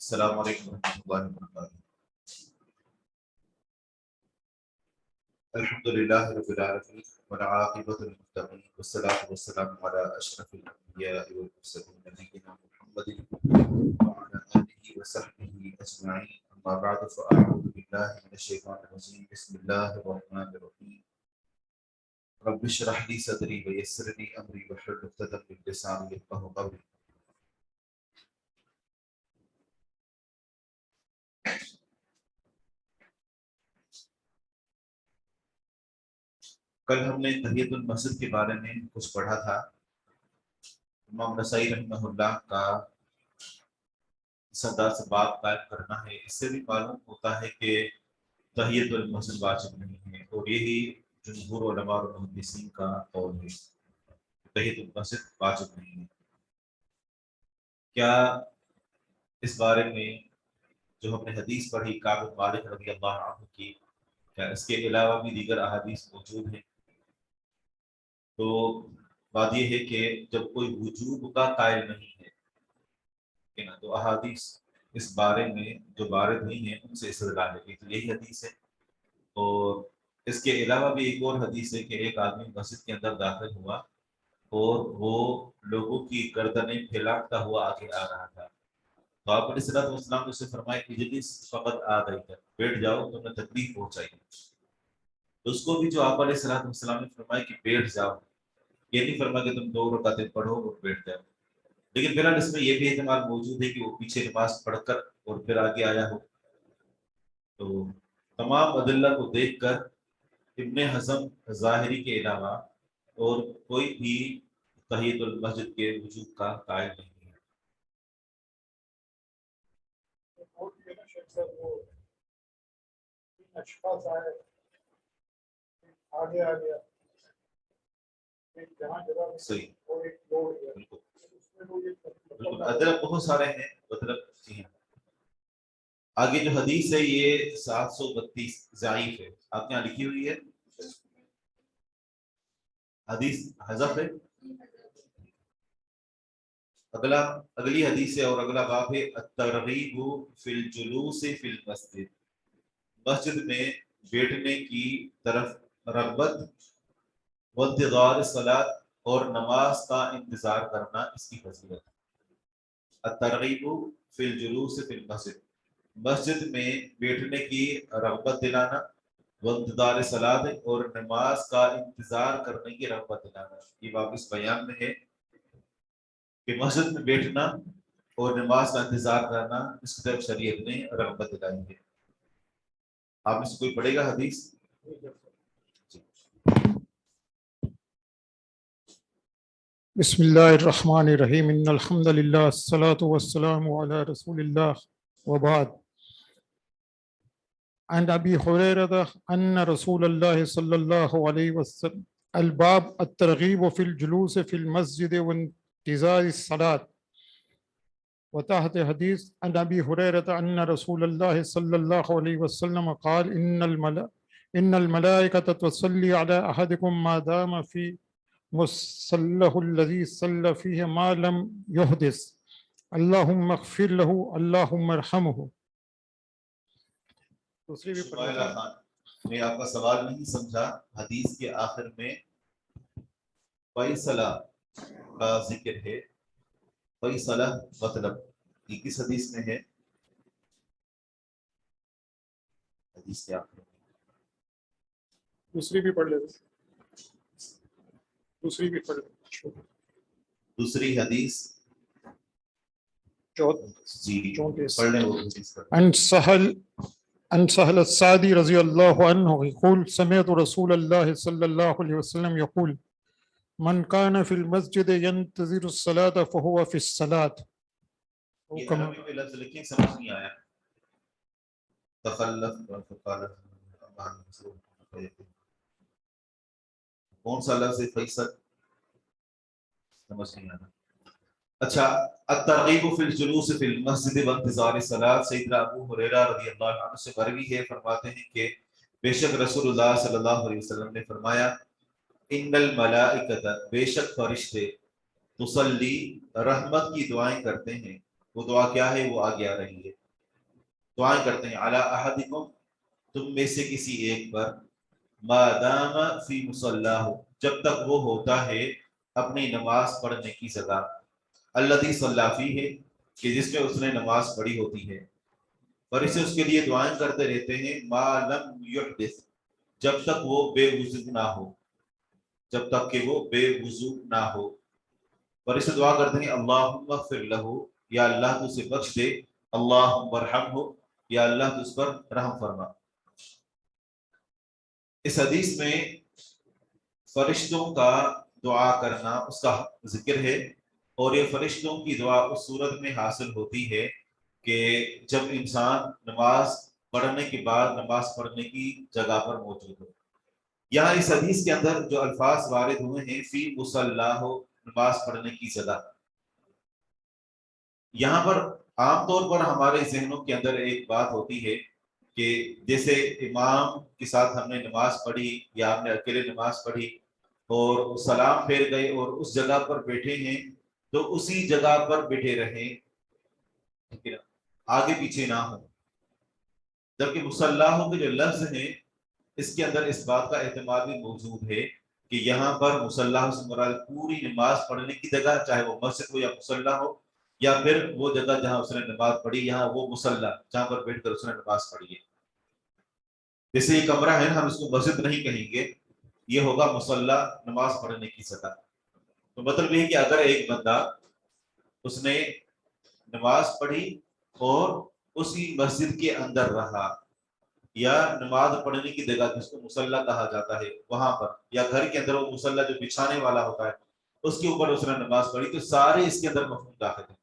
السلام علیکم ورحمۃ اللہ وبرکاتہ۔ الحمد للہ رب العالمین والعاقبۃ للمتقین والصلاۃ والسلام علی اشرف الانبیاء والمرسلین نبینا محمد وعلی آلہ وصحبہ اجمعین، اما بعد فاعوذ باللہ من الشیطان الرجیم، بسم اللہ الرحمن الرحیم۔ رب اشرح لی صدری ویسر لی امری واحلل عقدۃ من لسانی یفقہوا قولی۔ کل ہم نے تحیۃ المسجد کے بارے میں کچھ پڑھا تھا۔ امام نسائی رحمہ اللہ کا اس انداز سے بات قائم کرنا ہے، اس سے بھی معلوم ہوتا ہے کہ تحیۃ المسجد واجب نہیں ہے، اور یہی جمہور علماء اور محدثین کا قول ہے، تحیۃ المسجد واجب نہیں ہے۔ کیا اس بارے میں جو ہم نے حدیث پڑھی کعب بن مالک رضی اللہ عنہ کی، کیا اس کے علاوہ بھی دیگر احادیث موجود ہیں؟ تو بات یہ ہے کہ جب کوئی وجوب کا قائل نہیں ہے نا، تو احادیث اس بارے میں جو وارد نہیں ہیں ان سے استدلال ہے، تو یہی حدیث ہے۔ اور اس کے علاوہ بھی ایک اور حدیث ہے کہ ایک آدمی مسجد کے اندر داخل ہوا اور وہ لوگوں کی گردنیں پھیلاتا ہوا آگے آ رہا تھا، تو آپ علیہ الصلوۃ والسلام نے اسے فرمایا اجلس فقط آ گئی تھا، بیٹھ جاؤ، تم نے تکلیف پہنچائی۔ تو اس کو بھی جو آپ علیہ الصلوۃ والسلام نے فرمایا کہ بیٹھ جاؤ، یہ نہیں فرمایا کہ تم 2 رکعتیں پڑھو اور بیٹھ جاؤ، لیکن بہرحال اس میں یہ بھی احتمال موجود ہے کہ وہ پیچھے نماز پڑھ کر اور پھر آگے آیا ہو۔ تو تمام ادلہ کو دیکھ کر ابن حزم ظاہری کے علاوہ اور کوئی بھی تحیۃ المسجد کے وجوب کا قائل نہیں ہے۔ صحیح، بالکل بالکل، ادرک بہت سارے ہیں، ادرک جی ہیں۔ آگے جو حدیث ہے یہ 732 ضعیف ہے، آپ یہاں لکھی ہوئی ہے حدیث حذف ہے۔ اگلی حدیث ہے اور اگلا باب ہے الترغیب فی الجلوس فی المسجد، مسجد میں بیٹھنے کی طرف رغبت، وانتظار الصلاۃ اور نماز کا انتظار کرنا اس کی فضیلت۔ الترغیب فی الجلوس فی المسجد، مسجد میں بیٹھنے کی رغبت دلانا، وانتظار الصلاۃ اور نماز کا انتظار کرنے کی رغبت دلانا۔ یہ باب اس بیان میں ہے کہ مسجد میں بیٹھنا اور نماز کا انتظار کرنا اس کی طرف شریعت نے رغبت دلائی ہے۔ آپ میں سے کوئی پڑھے گا حدیث؟ بسم اللہ الرحمن الرحیم، ان الحمد للہ الصلاۃ والسلام علی رسول اللہ وبعد، عن ابی ہریرہ ان رسول اللہ صلی اللہ علیہ وسلم الباب الترغیب فی الجلوس فی المسجد وانتظار الصلاۃ، وتحت حدیث عن ابی ہریرہ ان رسول اللہ صلی اللہ علیہ وسلم قال ان الملائکۃ تصلی علی احدکم ما دام فی مصلح الذي صلى فيه ما لم يحدث اللهم اغفر له اللهم ارحمه۔ دوسری بھی شمائلہ خان، میں آپ کا سوال نہیں سمجھا۔ حدیث کے آخر میں فیصلہ کا ذکر ہے، فیصلہ مطلب یہ کس حدیث میں ہے؟ حدیث کے آخر میں دوسری بھی پڑھ لیتے، دوسری بھی پڑھ لیتے، دوسری حدیث جی 34 پڑھ لیں وہ حدیث پر۔ عن سهل السعدي رضي الله عنه يقول سمعت رسول الله صلى الله عليه وسلم يقول من كان في المسجد ينتظر الصلاة فهو في الصلاة۔ یہ عربی میں لفظ لکھیں، سمجھ نہیں آیا۔ تخلف کون سا لفظ ہے؟ فیصل سمجھ نہیں آنا۔ اچھا، الترغیب فی الجلوس فی المسجد وانتظار الصلاۃ، سیدنا ابو ہریرہ رضی اللہ عنہ سے مروی ہے، فرماتے ہیں کہ بے شک رسول اللہ صلی اللہ علیہ وسلم نے فرمایا ان الملائکۃ، بے شک فرشتے، تصلی، رحمت کی دعائیں کرتے ہیں۔ وہ دعا کیا ہے؟ وہ آگے آ رہی ہے۔ دعائیں کرتے ہیں علی احدکم، تم میں سے کسی ایک پر، ما دام فی مصلاہ، جب تک وہ ہوتا ہے اپنی نماز پڑھنے کی جگہ، الذی صلی فیہ، کہ جس میں اس نے نماز پڑھی ہوتی ہے۔ فرشتے اس کے لیے دعائیں کرتے رہتے ہیں، ما لم یحدث، جب تک وہ بے وضو نہ ہو، جب تک کہ وہ بے وضو نہ ہو۔ فرشتے دعا کرتے ہیں اللہم اغفر لہ، یا اللہ تو اسے بخش دے، اللہم ارحمہ، یا اللہ تو اس پر رحم فرما۔ اس حدیث میں فرشتوں کا دعا کرنا اس کا ذکر ہے، اور یہ فرشتوں کی دعا اس صورت میں حاصل ہوتی ہے کہ جب انسان نماز پڑھنے کے بعد نماز پڑھنے کی جگہ پر موجود ہو۔ یہاں اس حدیث کے اندر جو الفاظ وارد ہوئے ہیں فی مصلاہ، نماز پڑھنے کی جگہ، یہاں پر عام طور پر ہمارے ذہنوں کے اندر ایک بات ہوتی ہے کہ جیسے امام کے ساتھ ہم نے نماز پڑھی یا ہم نے اکیلے نماز پڑھی اور سلام پھیر گئے اور اس جگہ پر بیٹھے ہیں تو اسی جگہ پر بیٹھے رہیں، آگے پیچھے نہ ہو۔ جبکہ مصلاحوں کے جو لفظ ہیں اس کے اندر اس بات کا احتمال بھی موجود ہے کہ یہاں پر مصلاح سے مراد پوری نماز پڑھنے کی جگہ، چاہے وہ مسجد ہو یا مصلاح ہو، یا پھر وہ جگہ جہاں اس نے نماز پڑھی، یہاں وہ مصلاح جہاں پر بیٹھ کر اس نے نماز پڑھی ہے۔ جیسے یہ کمرہ ہے نا، ہم اس کو مسجد نہیں کہیں گے، یہ ہوگا مصلاح، نماز پڑھنے کی جگہ۔ تو مطلب یہ ہے کہ اگر ایک بندہ اس نے نماز پڑھی اور اسی مسجد کے اندر رہا، یا نماز پڑھنے کی جگہ جس کو مصلاح کہا جاتا ہے وہاں پر، یا گھر کے اندر وہ مصلاح جو بچھانے والا ہوتا ہے اس کے اوپر اس نے نماز پڑھی، تو سارے اس کے اندر مفہوم داخل ہیں۔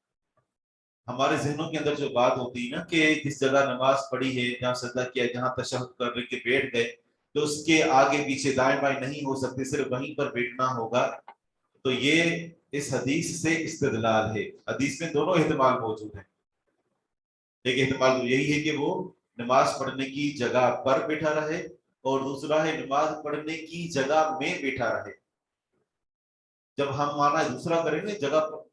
ہمارے ذہنوں کے اندر جو بات ہوتی ہے نا کہ جس جگہ نماز پڑھی ہے، جہاں سجدہ کیا، جہاں تشہد کر کے بیٹھ گئے، تو اس کے آگے پیچھے دائیں بائیں نہیں ہو سکتے، صرف وہیں پر بیٹھنا ہوگا، تو یہ اس حدیث سے استدلال ہے۔ حدیث میں دونوں احتمال موجود ہیں۔ ایک احتمال تو یہی ہے کہ وہ نماز پڑھنے کی جگہ پر بیٹھا رہے، اور دوسرا ہے نماز پڑھنے کی جگہ میں بیٹھا رہے۔ جب ہم مانا دوسرا کریں گے،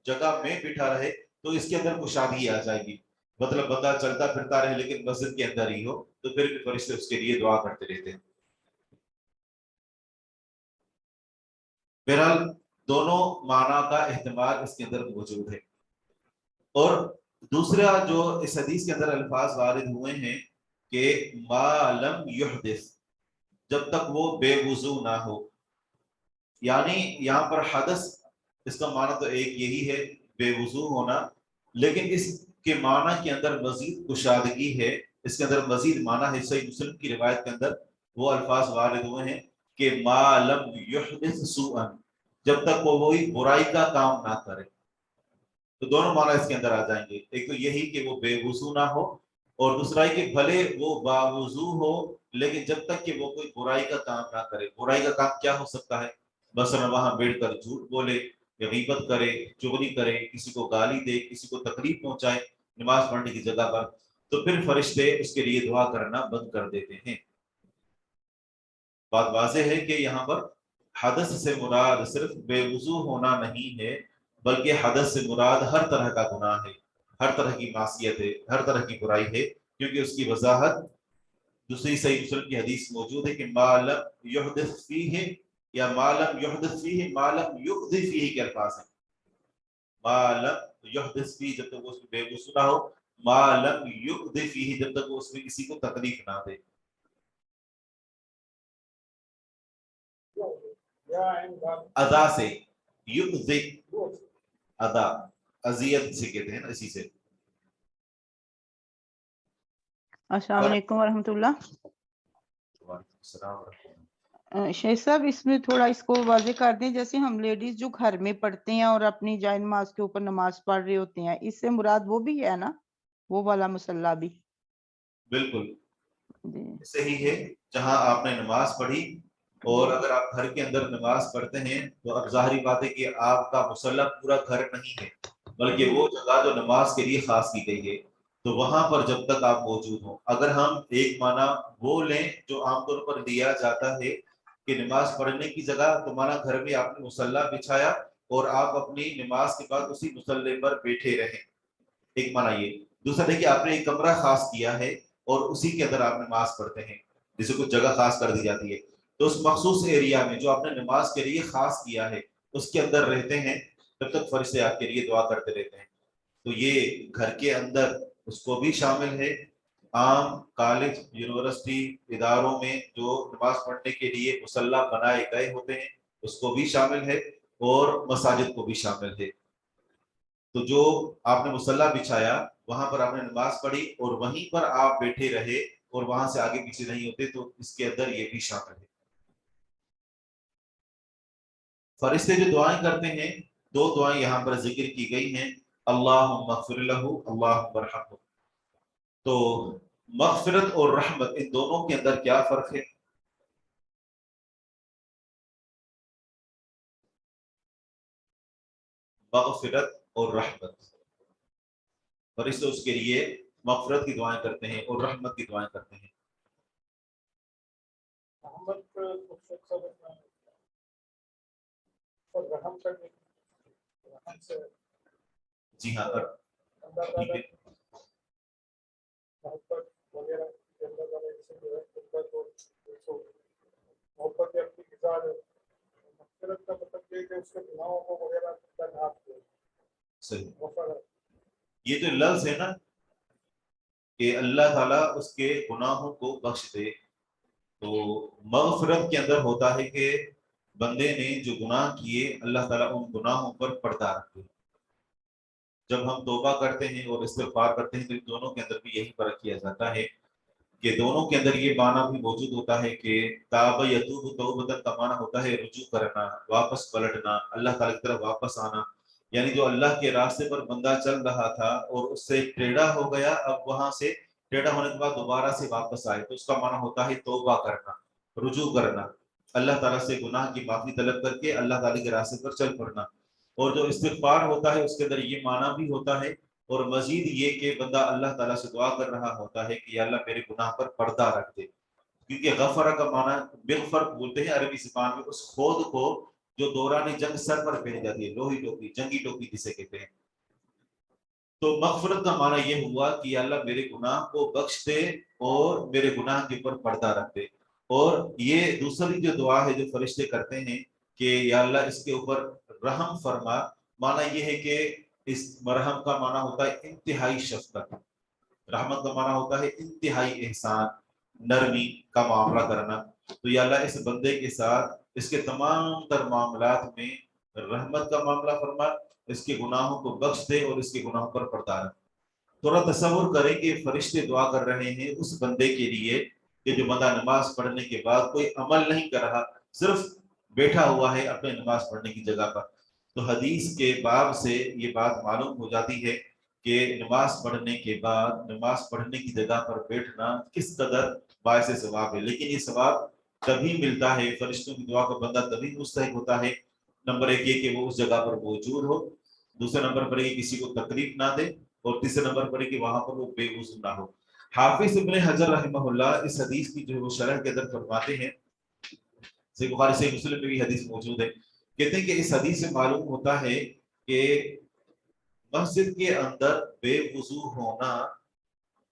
جگہ میں بٹھا رہے تو اس کے اندر کشادگی آ جائے گی، مطلب بندہ چلتا پھرتا رہے لیکن مسجد کے اندر ہی ہو، تو پھر بھی فرشتے اس کے لیے دعا کرتے رہتے ہیں۔ بہرحال دونوں معنی کا احتمال اس کے اندر موجود ہے۔ اور دوسرا جو اس حدیث کے اندر الفاظ وارد ہوئے ہیں کہ ما لم یحدث، جب تک وہ بے وضو نہ ہو، یعنی یہاں پر حدث اس کا معنی تو ایک یہی ہے بے وضو ہونا، لیکن اس کے معنی کے اندر مزید کشادگی ہے، اس کے اندر مزید معنی ہے۔ صحیح مسلم کی روایت کے اندر وہ الفاظ وارد ہوئے ہیں کہ ما لم یحدث سوءا، جب تک وہ وہی برائی کا کام نہ کرے۔ تو دونوں معنی اس کے اندر آ جائیں گے، ایک تو یہی کہ وہ بے وضو نہ ہو، اور دوسرا ہے کہ بھلے وہ باوضو ہو لیکن جب تک کہ وہ کوئی برائی کا کام نہ کرے۔ برائی کا کام کیا ہو سکتا ہے؟ مثلا وہاں بیٹھ کر جھوٹ بولے یا غیبت کرے، چغلی کرے، کسی کو گالی دے، کسی کو تکلیف پہنچائے نماز پڑھنے کی جگہ پر، تو پھر فرشتے اس کے لیے دعا کرنا بند کر دیتے ہیں۔ بات واضح ہے کہ یہاں پر حدث سے مراد صرف بے وضو ہونا نہیں ہے، بلکہ حدث سے مراد ہر طرح کا گناہ ہے، ہر طرح کی معصیت ہے، ہر طرح کی برائی ہے، کیونکہ اس کی وضاحت دوسری صحیح مسلم کی حدیث موجود ہے کہ ما لم یحدث فیہ، یا ما لم یحدث فیہ ما لم یقضی فیہ کے الفاظ ہیں۔ ما لم یحدث فیہ، جب تک وہ اس میں بے وضو نہ ہو، ما لم یقضی فیہ، جب تک وہ اس میں کسی کو تکلیف نہ دے۔ ادا سے یقضی، ادا اذیت سے کہتے ہیں نا، اسی سے۔ السلام علیکم ورحمۃ اللہ۔ وعلیکم السلام ورحمۃ اللہ۔ شیخ صاحب اس میں تھوڑا اس کو واضح کر دیں، جیسے ہم لیڈیز جو گھر میں پڑھتے ہیں اور اپنی جائے نماز کے اوپر نماز پڑھ رہے ہوتے ہیں، اس سے مراد وہ بھی ہے نا، وہ والا مصلی بھی؟ بالکل جی صحیح ہے، جہاں آپ نے نماز پڑھی، اور اگر آپ گھر کے اندر نماز پڑھتے ہیں تو اب ظاہری بات ہے کہ آپ کا مصلی پورا گھر نہیں ہے، بلکہ وہ جگہ جو نماز کے لیے خاص کی گئی ہے، تو وہاں پر جب تک آپ موجود ہوں، اگر ہم ایک معنی وہ لیں جو عام طور پر لیا جاتا ہے کہ نماز پڑھنے کی جگہ، تو مانا گھر میں آپ نے مصلی بچھایا اور آپ اپنی نماز کے بعد اسی مصلی پر بیٹھے رہیں، ایک معنی یہ۔ دوسرا دیکھیے آپ نے ایک کمرہ خاص کیا ہے اور اسی کے اندر آپ نماز پڑھتے ہیں، جسے کچھ جگہ خاص کر دی جاتی ہے، تو اس مخصوص ایریا میں جو آپ نے نماز کے لیے خاص کیا ہے اس کے اندر رہتے ہیں، تب تک فرشتے آپ کے لیے دعا کرتے رہتے ہیں۔ تو یہ گھر کے اندر اس کو بھی شامل ہے، عام کالج یونیورسٹی اداروں میں جو نماز پڑھنے کے لیے مصلی بنائے گئے ہوتے ہیں اس کو بھی شامل ہے، اور مساجد کو بھی شامل ہے۔ تو جو آپ نے مصلی بچھایا وہاں پر آپ نے نماز پڑھی اور وہیں پر آپ بیٹھے رہے اور وہاں سے آگے پیچھے نہیں ہوتے، تو اس کے اندر یہ بھی شامل ہے۔ فرشتے جو دعائیں کرتے ہیں، دو دعائیں یہاں پر ذکر کی گئی ہیں، اللہم اغفر لہ، اللہم ارحمہ۔ تو مغفرت اور رحمت ان دونوں کے اندر کیا فرق ہے؟ مغفرت اور رحمت، فرشتے اس کے لیے مغفرت کی دعائیں کرتے ہیں اور رحمت کی دعائیں کرتے ہیں۔ جی ہاں، ٹھیک ہے۔ صحیح، یہ جو لفظ ہے نا کہ اللہ تعالیٰ اس کے گناہوں کو بخش دے، تو مغفرت کے اندر ہوتا ہے کہ بندے نے جو گناہ کیے اللہ تعالیٰ ان گناہوں پر پردہ رکھتے۔ جب ہم توبہ کرتے ہیں اور استغفار کرتے ہیں تو ان دونوں کے اندر بھی یہی فرق کیا جاتا ہے کہ دونوں کے اندر یہ معنی بھی موجود ہوتا ہے کہ تاب یتوب توبۃ کا معنی ہوتا ہے رجوع کرنا، واپس پلٹنا، اللہ تعالیٰ کی طرف واپس آنا، یعنی جو اللہ کے راستے پر بندہ چل رہا تھا اور اس سے ٹیڑھا ہو گیا، اب وہاں سے ٹیڑھا ہونے کے بعد دوبارہ سے واپس آئے، تو اس کا معنی ہوتا ہے توبہ کرنا، رجوع کرنا، اللہ تعالیٰ سے گناہ کی معافی طلب کر کے اللہ تعالیٰ کے راستے پر چل پڑنا۔ اور جو استغفار ہوتا ہے اس کے اندر یہ معنی بھی ہوتا ہے، اور مزید یہ کہ بندہ اللہ تعالیٰ سے دعا کر رہا ہوتا ہے کہ یا اللہ میرے گناہ پر پردہ رکھ دے، کیونکہ غفرہ کا معنی بغفر بولتے ہیں عربی زبان میں اس کھود کو جو دوران جنگ سر پر پہنی جاتی ہے، لوہی ٹوپی، جنگی ٹوپی جسے کہتے ہیں. تو مغفرت کا معنی یہ ہوا کہ یا اللہ میرے گناہ کو بخش دے اور میرے گناہ کے اوپر پردہ رکھ دے. اور یہ دوسری جو دعا ہے جو فرشتے کرتے ہیں کہ یا اللہ اس کے اوپر رحم فرما، معنی یہ ہے کہ اس مرحم کا معنی ہوتا ہے انتہائی شفقت، رحمت کا معنی ہوتا ہے انتہائی احسان، نرمی کا معاملہ کرنا. تو یا اللہ اس بندے کے ساتھ اس کے تمام تر معاملات میں رحمت کا معاملہ فرما، اس کے گناہوں کو بخش دے اور اس کے گناہوں پر پردہ رکھ. تھوڑا تصور کریں کہ فرشتے دعا کر رہے ہیں اس بندے کے لیے کہ جو بندہ نماز پڑھنے کے بعد کوئی عمل نہیں کر رہا، صرف بیٹھا ہوا ہے اپنے نماز پڑھنے کی جگہ پر. تو حدیث کے باب سے یہ بات معلوم ہو جاتی ہے کہ نماز پڑھنے کے بعد نماز پڑھنے کی جگہ پر بیٹھنا کس قدر باعث ثواب ہے. لیکن یہ ثواب تبھی ملتا ہے، فرشتوں کی دعا کا بندہ تبھی مستحق ہوتا ہے، نمبر ایک یہ کہ وہ اس جگہ پر موجود ہو، دوسرے نمبر پر یہ کسی کو تکلیف نہ دے، اور تیسرے نمبر پر کہ وہاں پر وہ بے وضو نہ ہو. حافظ ابن حجر رحمہ اللہ اس حدیث کی جو ہے وہ شرح کے اندر فرماتے ہیں، صحیح بخاری صحیح مسلم میں بھی حدیث موجود ہے، کہتے ہیں کہ اس حدیث سے معلوم ہوتا ہے کہ مسجد کے اندر بے وضو ہونا،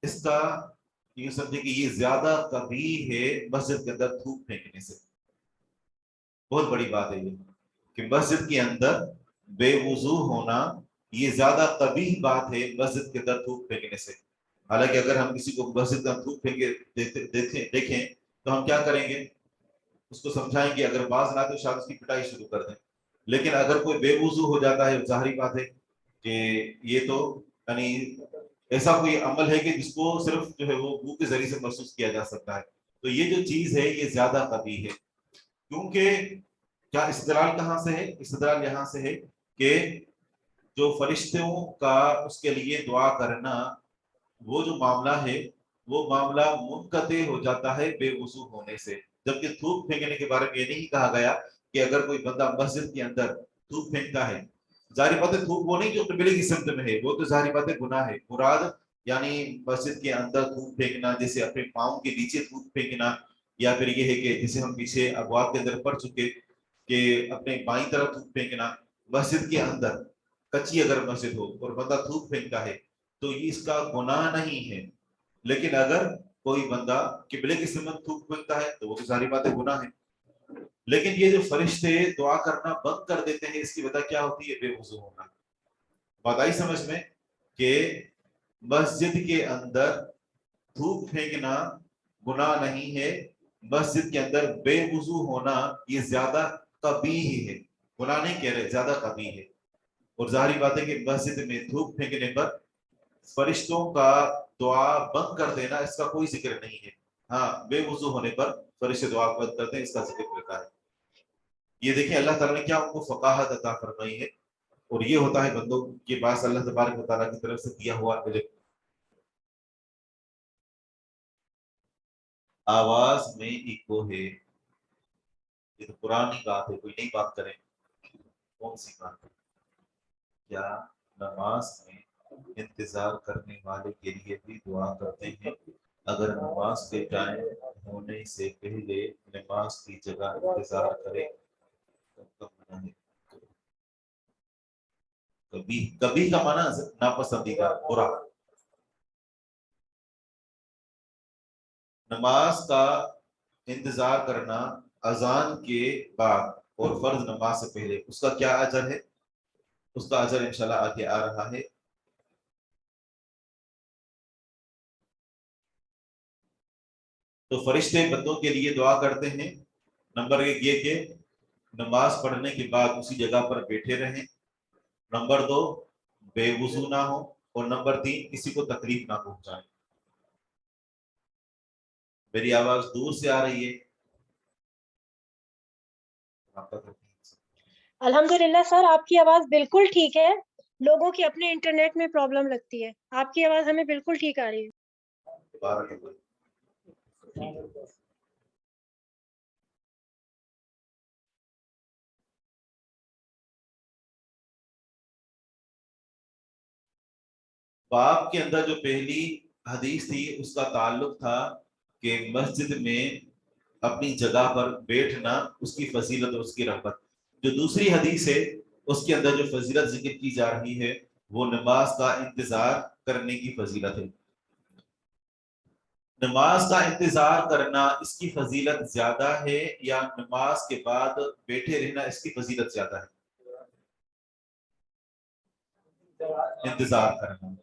اس کا یہ سمجھے کہ یہ زیادہ قبیح ہے مسجد کے اندر تھوک پھینکنے سے. بہت بڑی بات ہے یہ کہ مسجد کے اندر بے وضو ہونا یہ زیادہ قبیح بات ہے مسجد کے اندر تھوک پھینکنے سے. حالانکہ اگر ہم کسی کو مسجد کا تھوک پھینکے دیکھیں تو ہم کیا کریں گے؟ اس کو سمجھائیں گے، اگر باز نہ تو شاید اس کی پٹائی شروع کر دیں. لیکن اگر کوئی بے وضو ہو جاتا ہے، ظاہری بات ہے کہ یہ تو یعنی ایسا کوئی عمل ہے کہ جس کو صرف جو ہے وہ منہ کے ذریعے سے محسوس کیا جا سکتا ہے. تو یہ جو چیز ہے یہ زیادہ قبیح ہے. کیونکہ کیا استدلال کہاں سے ہے؟ استدلال یہاں سے ہے کہ جو فرشتوں کا اس کے لیے دعا کرنا وہ جو معاملہ ہے وہ معاملہ منقطع ہو جاتا ہے بے وضو ہونے سے. جبکہ تھوک پھینکنے کے بارے میں یہ نہیں کہا گیا کہ اگر کوئی بندہ مسجد کے اندر تھوک پھینکتا ہے، ظاہری بات ہے تھوک وہ نہیں جو قبلے کی سمت میں ہے، وہ تو ظاہری بات ہے گناہ ہے. مراد یعنی مسجد کے اندر تھوک پھینکنا، جیسے اپنے پاؤں کے نیچے تھوک پھینکنا، یا پھر یہ ہے کہ جسے ہم پیچھے ابواب کے اندر پڑھ چکے کہ اپنے بائیں طرف تھوک پھینکنا. مسجد کے اندر کچی اگر مسجد ہو اور بندہ تھوک پھینکتا ہے تو یہ اس کا گناہ نہیں ہے. لیکن اگر کوئی بندہ قبلے کی سمت تھوک پھینکتا ہے تو وہ تو ظاہری بات ہے گناہ ہے. لیکن یہ جو فرشتے دعا کرنا بند کر دیتے ہیں اس کی وجہ کیا ہوتی ہے؟ بے وضو ہونا. بات آئی سمجھ میں کہ مسجد کے اندر تھوک پھینکنا گناہ نہیں ہے، مسجد کے اندر بے وضو ہونا یہ زیادہ قبیح ہے. گناہ نہیں کہہ رہے، زیادہ قبیح ہے. اور ظاہری بات ہے کہ مسجد میں تھوک پھینکنے پر فرشتوں کا دعا بند کر دینا اس کا کوئی ذکر نہیں ہے. ہاں بے وضو ہونے پر فرشتے دعا بند کرتے ہیں، اس کا ذکر رہتا ہے. یہ دیکھیں اللہ تعالیٰ نے کیا ان کو فقاہت عطا فرمائی ہے، اور یہ ہوتا ہے بندوں کے پاس اللہ تبارک و تعالیٰ کی طرف سے دیا ہوا علم. آواز میں ایکو ہے، یہ تو پرانی بات ہے، کوئی نئی بات کریں. کون سی بات ہے؟ کیا نماز میں انتظار کرنے والے کے لیے بھی دعا کرتے ہیں اگر نماز کے ٹائم ہونے سے پہلے نماز کی جگہ انتظار کرے؟ کبھی کبھی کا معنی ناپسندیدہ، برا. نماز کا انتظار کرنا اذان کے بعد اور فرض نماز سے پہلے، اس کا کیا اجر ہے؟ اس کا اجر انشاءاللہ آگے آ رہا ہے. تو فرشتے بندوں کے لیے دعا کرتے ہیں. نمبر ایک یہ کہ نماز پڑھنے کے بعد اسی جگہ پر بیٹھے رہیں. نمبر دو بے وضو نہ ہو، اور نمبر تین کسی کو تکلیف نہ پہنچائیں. میری آواز دور سے آ رہی ہے؟ الحمدللہ سر آپ کی آواز بالکل ٹھیک ہے. لوگوں کی اپنے انٹرنیٹ میں پرابلم لگتی ہے، آپ کی آواز ہمیں بالکل ٹھیک آ رہی ہے. بارک اللہ. باب کے اندر جو پہلی حدیث تھی اس کا تعلق تھا کہ مسجد میں اپنی جگہ پر بیٹھنا اس کی فضیلت اور اس کی رغبت. جو دوسری حدیث ہے اس کے اندر جو فضیلت ذکر کی جا رہی ہے وہ نماز کا انتظار کرنے کی فضیلت ہے. نماز کا انتظار کرنا اس کی فضیلت زیادہ ہے یا نماز کے بعد بیٹھے رہنا اس کی فضیلت زیادہ ہے؟ انتظار کرنا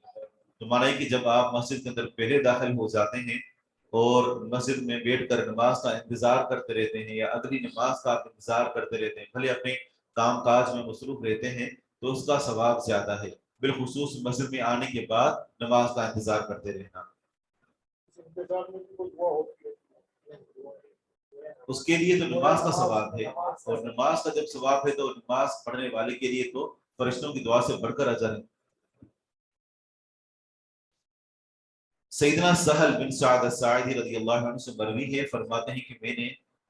تو مانا ہے کہ جب آپ مسجد کے اندر پہلے داخل ہو جاتے ہیں اور مسجد میں بیٹھ کر نماز کا انتظار کرتے رہتے ہیں یا اگلی نماز کا آپ انتظار کرتے رہتے ہیں، بھلے اپنے کام کاج میں مصروف رہتے ہیں، تو اس کا ثواب زیادہ ہے بالخصوص مسجد میں آنے کے بعد نماز کا انتظار کرتے رہنا. اس کے لیے تو نماز کا ثواب ہے، اور نماز کا جب ثواب ہے تو نماز پڑھنے والے کے لیے تو فرشتوں کی دعا سے بڑھ کر اجر ہے. سیدنا سہل بن سعد الساعدی رضی اللہ عنہ سے مروی ہے، فرماتے ہیں کہ میں نے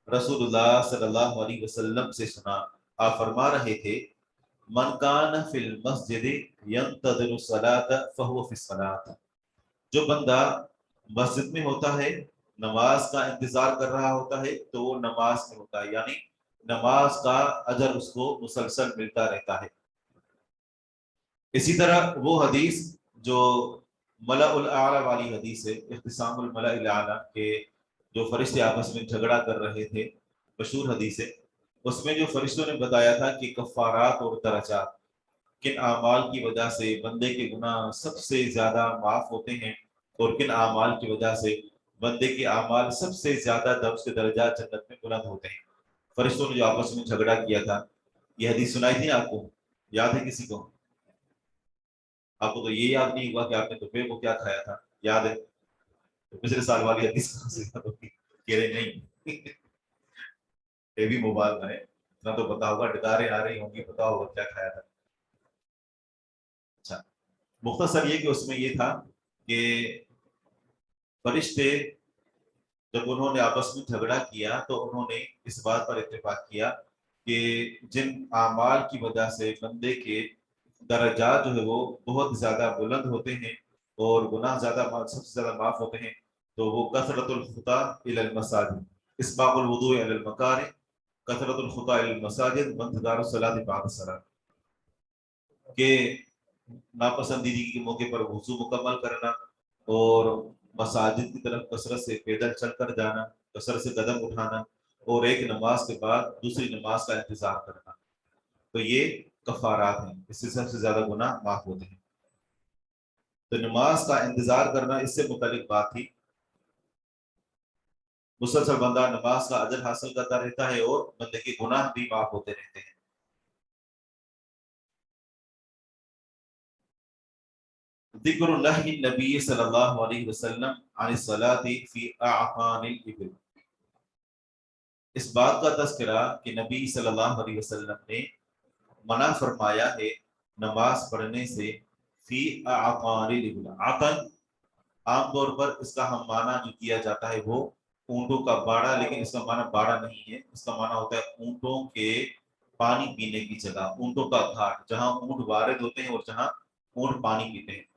رسول اللہ صلی اللہ علیہ وسلم سے سنا، آپ فرما رہے تھے من کان فی المسجد ینتظر الصلاۃ فہو فی الصلاۃ، جو بندہ مسجد میں ہوتا ہے نماز کا انتظار کر رہا ہوتا ہے تو وہ نماز میں ہوتا ہے، یعنی نماز کا اجر اس کو مسلسل ملتا رہتا ہے. اسی طرح وہ حدیث جو ملأ الاعلی والی حدیث ہے، اختصام الملأ الاعلی، کے جو فرشتے آپس میں جھگڑا کر رہے تھے، مشہور حدیث ہے. اس میں جو فرشتوں نے بتایا تھا کہ کفارات اور درجات کن اعمال کی وجہ سے بندے کے گناہ سب سے زیادہ معاف ہوتے ہیں اور کن اعمال کی وجہ سے بندے کے اعمال سب سے زیادہ اس کے درجات جنت میں بلند ہوتے ہیں. فرشتوں نے جو آپس میں جھگڑا کیا تھا، یہ حدیث سنائی تھی آپ کو، یاد ہے کسی کو؟ آپ کو تو یہ یاد نہیں ہوا کہ آپ نے دوپہر کو کیا کھایا تھا، یاد ہے؟ تو پچھلے سال والی حدیث کہاں سے یاد ہوگی؟ کہہ رہے نہیں یہ بھی مبالغہ ہے، اتنا تو پتا ہوگا، ڈکاریں آ رہی ہوں گی، پتا ہوگا کیا کھایا تھا. اچھا، مختصر یہ کہ اس میں یہ تھا کہ فرشتے جب انہوں نے آپس میں جھگڑا کیا تو انہوں نے اس بات پر اتفاق کیا کہ جن اعمال کی وجہ سے بندے کے درجات جو ہے وہ بہت زیادہ بلند ہوتے ہیں اور گناہ سب سے زیادہ معاف ہوتے ہیں، تو وہ کثرت الخطا الی المساجد، اسباغ الوضوء علی المکارہ، کثرت الخطا الی المساجد، وانتظار الصلاۃ بعد الصلاۃ، کہ ناپسندیدگی کے موقع پر وضو مکمل کرنا اور مساجد کی طرف کثرت سے پیدل چل کر جانا، کثرت سے قدم اٹھانا، اور ایک نماز کے بعد دوسری نماز کا انتظار کرنا، تو یہ کفارات ہیں، اس سے سب سے زیادہ گناہ معاف ہوتے ہیں. تو نماز کا انتظار کرنا اس سے متعلق بات تھی. مسلسل بندہ نماز کا اجر حاصل کرتا رہتا ہے اور بندے کے گناہ بھی معاف ہوتے رہتے ہیں. ذکر نہی النبی صلی اللہ علیہ وسلم عن الصلاۃ فی اعقان الابل، اس بات کا تذکرہ کہ نبی صلی اللہ علیہ وسلم نے منع فرمایا ہے نماز پڑھنے سے فی اعقان الابل. عقن عام طور پر اس کا ہم معنی جو کیا جاتا ہے وہ اونٹوں کا باڑا، لیکن اس کا معنی باڑا نہیں ہے، اس کا معنی ہوتا ہے اونٹوں کے پانی پینے کی جگہ، اونٹوں کا گھاٹ، جہاں اونٹ وارد ہوتے ہیں اور جہاں اونٹ پانی پیتے ہیں،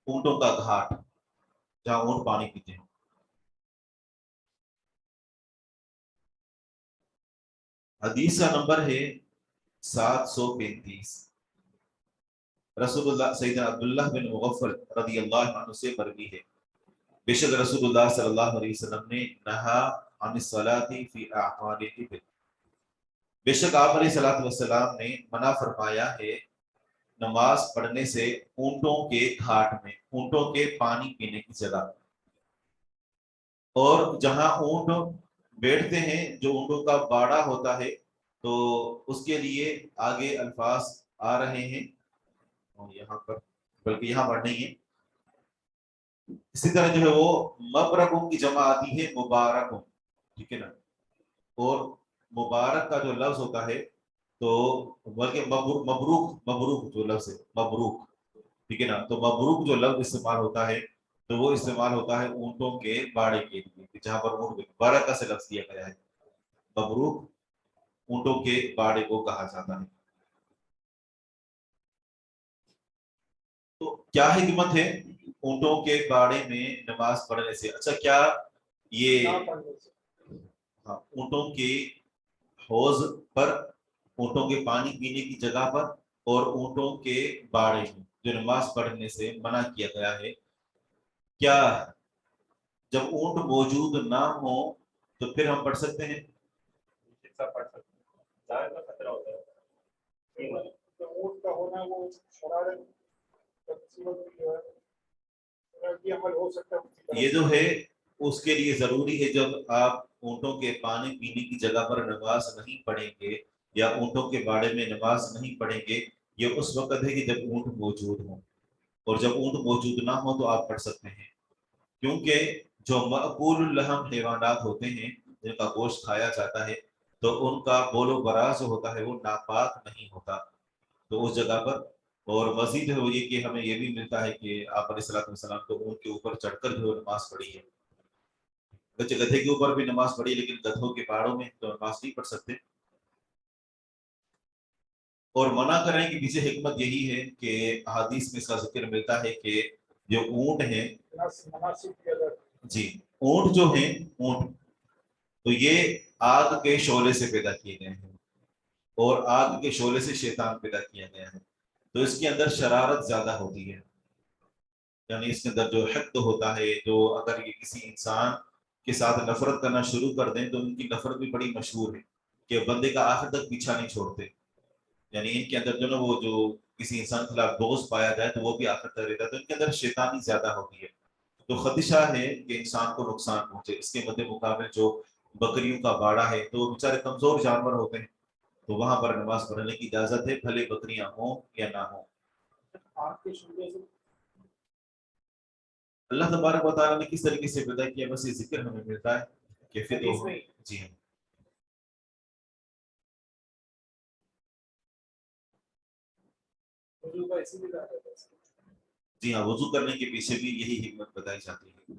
اونٹوں کا گھاٹ جہاں اونٹ پانی پیتے ہیں. حدیث کا نمبر ہے 735. رسول اللہ سیدنا عبداللہ بن مغفل رضی اللہ عنہ سے مروی ہے، بے شک رسول اللہ صلی اللہ علیہ وسلم نے نہا عن الصلاۃ فی اعقان الابل، بے شک آپ علیہ الصلوۃ والسلام نے منع فرمایا ہے نماز پڑھنے سے اونٹوں کے گھاٹ میں، اونٹوں کے پانی پینے کی جگہ، اور جہاں اونٹ بیٹھتے ہیں جو اونٹوں کا باڑا ہوتا ہے تو اس کے لیے آگے الفاظ آ رہے ہیں یہاں پر، بلکہ یہاں پر نہیں ہے. اسی طرح جو ہے وہ مبرکوں کی جمع آتی ہے مبارکوں، ٹھیک ہے نا، اور مبارک کا جو لفظ ہوتا ہے تو بلکہ مبروک جو لفظ ہے مبروک، ٹھیک ہے نا، تو مبروک جو لفظ استعمال ہوتا ہے تو وہ استعمال ہوتا ہے اونٹوں کے باڑے کے لیے، جہاں پر اونٹ برکہ سے لفظ کیا گیا ہے، مبروک اونٹوں کے باڑے کو کہا جاتا ہے. تو کیا حکمت ہے اونٹوں کے باڑے میں نماز پڑھنے سے؟ اچھا، کیا یہ اونٹوں کے حوض پر اونٹوں کے پانی پینے کی جگہ پر اور اونٹوں کے باڑے میں جو نماز پڑھنے سے منع کیا گیا ہے، کیا جب اونٹ موجود نہ ہو تو پھر ہم پڑھ سکتے ہیں؟ پڑھ سکتے ہیں، ظاہر کا خطرہ ہوتا ہے اونٹ کا ہونا، وہ شرارت جو ہے یہ عمل ہو سکتا ہے، یہ جو ہے اس کے لیے ضروری ہے جب آپ اونٹوں کے پانی پینے کی جگہ پر نماز نہیں پڑھیں گے یا اونٹوں کے باڑے میں نماز نہیں پڑھیں گے، یہ اس وقت ہے کہ جب اونٹ موجود ہوں، اور جب اونٹ موجود نہ ہو تو آپ پڑھ سکتے ہیں، کیونکہ جو مأکول اللحم حیوانات ہوتے ہیں جن کا گوشت کھایا جاتا ہے تو ان کا بول و براز جو ہوتا ہے وہ ناپاک نہیں ہوتا، تو اس جگہ پر اور مزید ہے وہ یہ کہ ہمیں یہ بھی ملتا ہے کہ آپ علیہ الصلوۃ والسلام کو اونٹ کے اوپر چڑھ کر جو نماز پڑھی ہے، بچے گدھے کے اوپر بھی نماز پڑھی لیکن گدھوں کے باڑوں میں تو نماز نہیں پڑھ سکتے۔ اور منع کرنے کی پیچھے حکمت یہی ہے کہ احادیث میں اس کا ذکر ملتا ہے کہ جو اونٹ ہیں، مناسب کی اگر جی اونٹ جو ہیں، اونٹ تو یہ آگ کے شعلے سے پیدا کیے گئے ہیں، اور آگ کے شعلے سے شیطان پیدا کیا گیا ہے، تو اس کے اندر شرارت زیادہ ہوتی ہے، یعنی اس کے اندر جو حقد ہوتا ہے، جو اگر یہ کسی انسان کے ساتھ نفرت کرنا شروع کر دیں تو ان کی نفرت بھی بڑی مشہور ہے کہ بندے کا آخر تک پیچھا نہیں چھوڑتے، یعنی ان کے اندر جو نا وہ جو کسی انسان کے خلاف بغض پایا جائے تو وہ بھی آخر تک رہتا ہے، تو ان کے اندر شیطانی زیادہ ہوتی ہے، تو خدشہ ہے کہ انسان کو نقصان پہنچے۔ اس کے مد مقابل جو بکریوں کا باڑا ہے تو وہ بیچارے کمزور جانور ہوتے ہیں، تو وہاں پر نماز پڑھنے کی اجازت ہے، بھلے بکریاں ہوں یا نہ ہوں۔ آپ کے شعبے سے اللہ تبارک و تعالیٰ نے کس طریقے سے پیدا کیا بس یہ ذکر ہمیں ملتا ہے کہ پھر حدیث میں جی ہاں وضو کا اسی لیے زیادہ ہے۔ جی ہاں، وضو کرنے کے پیچھے بھی یہی حکمت بتائی جاتی ہے۔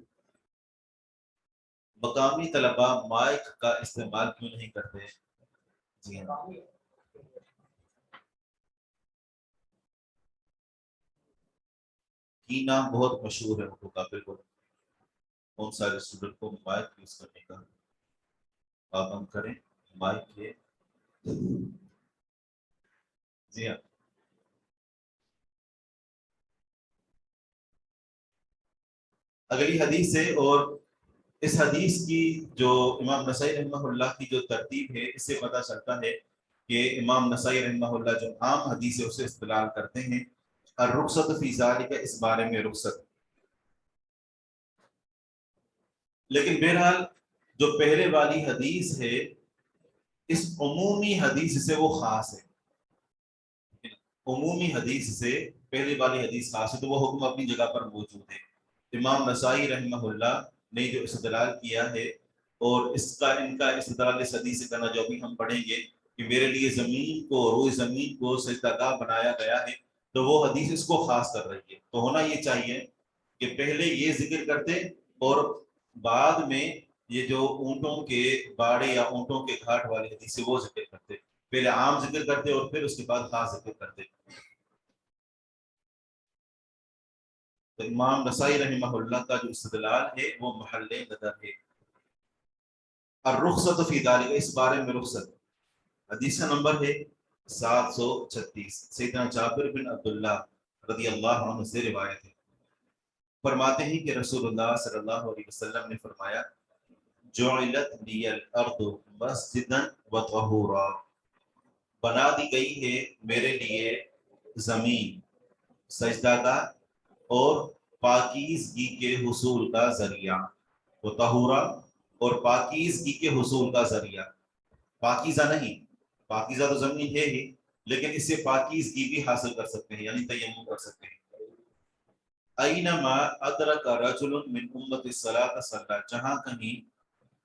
مقامی طلباء مائک کا استعمال کیوں نہیں کرتے؟ جی ہاں، کی نام بہت مشہور ہے اردو کا، بالکل بہت سارے اسٹوڈنٹ کو مائک یوز کرنے کا پابند کریں، مائک کے جی ہاں۔ اگلی حدیث ہے، اور اس حدیث کی جو امام نسائی رحمہ اللہ کی جو ترتیب ہے اس سے پتہ چلتا ہے کہ امام نسائی رحمہ اللہ جو عام حدیث ہے اسے استدلال کرتے ہیں الرخصت فی ذالک، اس بارے میں رخصت، لیکن بہرحال جو پہلے والی حدیث ہے اس عمومی حدیث سے وہ خاص ہے، عمومی حدیث سے پہلے والی حدیث خاص ہے، تو وہ حکم اپنی جگہ پر موجود ہے۔ امام نسائی رحمہ اللہ نے جو استدلال کیا ہے، اور ان کا استدلال اس حدیث سے کرنا جو ابھی ہم پڑھیں گے کہ میرے لیے زمین کو، روئے زمین کو سجدہ گاہ بنایا گیا ہے، تو وہ حدیث اس کو خاص کر رہی ہے، تو ہونا یہ چاہیے کہ پہلے یہ ذکر کرتے اور بعد میں یہ جو اونٹوں کے باڑے یا اونٹوں کے گھاٹ والی حدیث ہے وہ ذکر کرتے، پہلے عام ذکر کرتے اور پھر اس کے بعد خاص ذکر کرتے۔ تو امام نسائی رحمہ اللہ کا جو استدلال ہے وہ محل نظر ہے۔ الرخصت فی ذالک، اس بارے میں رخصت، حدیث کا نمبر ہے 736، سیدنا جابر بن عبداللہ رضی اللہ عنہ سے روایت ہے، فرماتے ہیں کہ رسول اللہ صلی اللہ علیہ وسلم نے فرمایا جعلت لی الارض مسجدا وطہورا، بنا دی گئی ہے میرے لیے زمین سجدہ گاہ اور پاکیزگی کے حصول کا ذریعہ، وطہورا اور پاکیزگی کے حصول کا ذریعہ، پاکیزہ نہیں، پاکیزہ تو زمین ہے ہی لیکن اس سے پاکیزگی بھی حاصل کر سکتے ہیں، یعنی تیمم کر سکتے ہیں۔ اینما ادرک رجل من امت الصلاۃ صلی، جہاں کہیں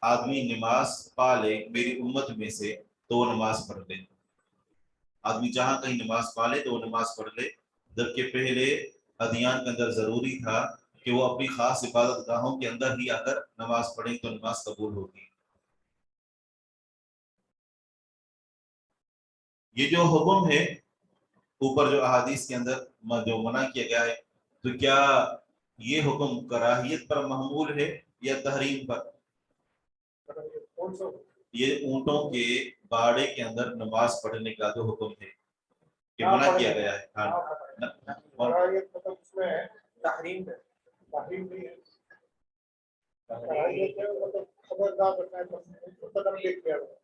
آدمی نماز پا لے میری امت میں سے تو وہ نماز پڑھ لے، آدمی جہاں کہیں نماز پا لے تو وہ نماز پڑھ لے، جبکہ پہلے ادیان کے اندر ضروری تھا کہ وہ اپنی خاص عبادت گاہوں کے اندر ہی اگر نماز پڑھیں تو نماز قبول ہوگی۔ یہ جو حکم ہے اوپر جو احادیث کے اندر جو منع کیا گیا ہے، تو کیا یہ حکم کراہیت پر محمول ہے یا تحریم پر؟ کون سا یہ اونٹوں کے باڑے کے اندر نماز پڑھنے کا جو حکم ہے کہ نہ منع کیا پڑھنے گیا ہے. ہاں کراہیت مطلب اس میں ہے تحریم ہے، تحریم نہیں ہے، کراہیت ہے مطلب خبردار رکھنا ہے، مطلب یہ کیا ہے.